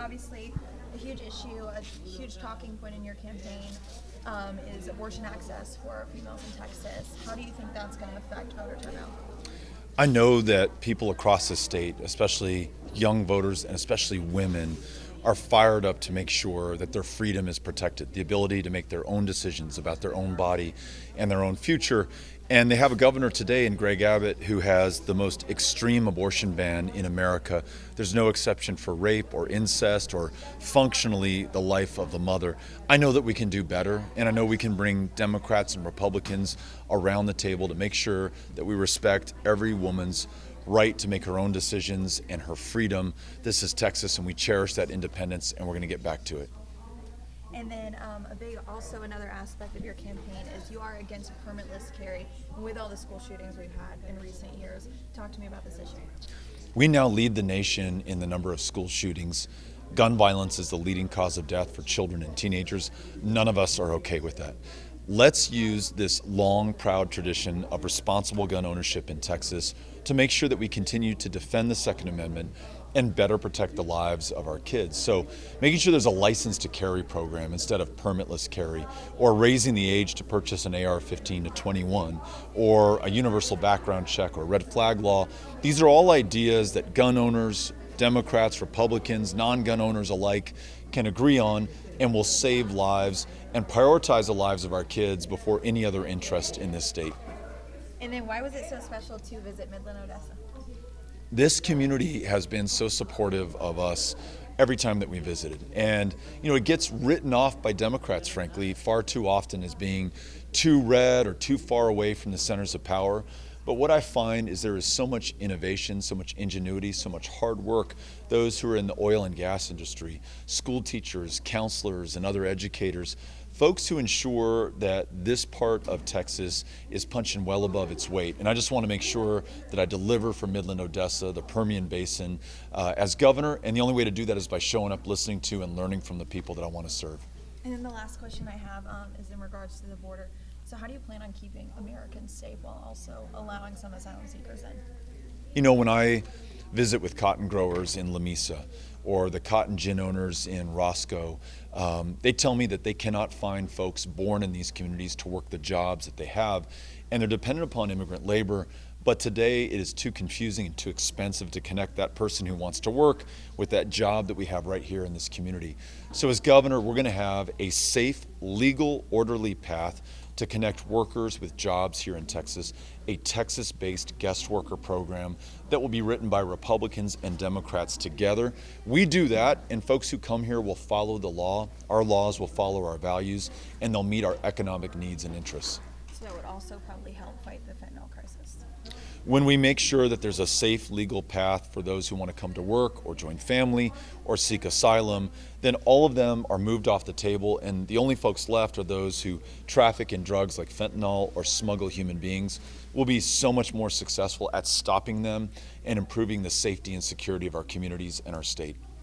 obviously a huge issue, a huge talking point in your campaign is abortion access for females in Texas. How do you think that's going to affect voter turnout? I know that people across the state, especially young voters and especially women, are fired up to make sure that their freedom is protected, the ability to make their own decisions about their own body and their own future. And they have a governor today in Greg Abbott who has the most extreme abortion ban in America. There's no exception for rape or incest or functionally the life of the mother. I know that we can do better, and I know we can bring Democrats and Republicans around the table to make sure that we respect every woman's right to make her own decisions and her freedom. This is Texas, and we cherish that independence, and we're going to get back to it. And then also another aspect of your campaign is you are against permitless carry. And with all the school shootings we've had in recent years, talk to me about this issue. We now lead the nation in the number of school shootings. Gun violence is the leading cause of death for children and teenagers. None of us are okay with that. Let's use this long, proud tradition of responsible gun ownership in Texas to make sure that we continue to defend the Second Amendment and better protect the lives of our kids. So making sure there's a license to carry program instead of permitless carry, or raising the age to purchase an AR-15 to 21, or a universal background check or red flag law. These are all ideas that gun owners, Democrats, Republicans, non-gun owners alike can agree on and will save lives and prioritize the lives of our kids before any other interest in this state. And then why was it so special to visit Midland, Odessa? This community has been so supportive of us every time that we visited. And, it gets written off by Democrats, frankly, far too often as being too red or too far away from the centers of power. But what I find is there is so much innovation, so much ingenuity, so much hard work. Those who are in the oil and gas industry, school teachers, counselors, and other educators, folks who ensure that this part of Texas is punching well above its weight. And I just want to make sure that I deliver for Midland, Odessa, the Permian Basin as governor. And the only way to do that is by showing up, listening to, and learning from the people that I want to serve. And then the last question I have is in regards to the border. So how do you plan on keeping Americans safe while also allowing some asylum seekers in? When I visit with cotton growers in Lamesa or the cotton gin owners in Roscoe, they tell me that they cannot find folks born in these communities to work the jobs that they have, and they're dependent upon immigrant labor. But today it is too confusing and too expensive to connect that person who wants to work with that job that we have right here in this community. So as governor, we're going to have a safe, legal, orderly path to connect workers with jobs here in Texas, a Texas-based guest worker program that will be written by Republicans and Democrats together. We do that, and folks who come here will follow the law. Our laws will follow our values, and they'll meet our economic needs and interests. So that would also probably help fight the fentanyl crisis. When we make sure that there's a safe legal path for those who want to come to work or join family or seek asylum, then all of them are moved off the table, and the only folks left are those who traffic in drugs like fentanyl or smuggle human beings. We'll be so much more successful at stopping them and improving the safety and security of our communities and our state.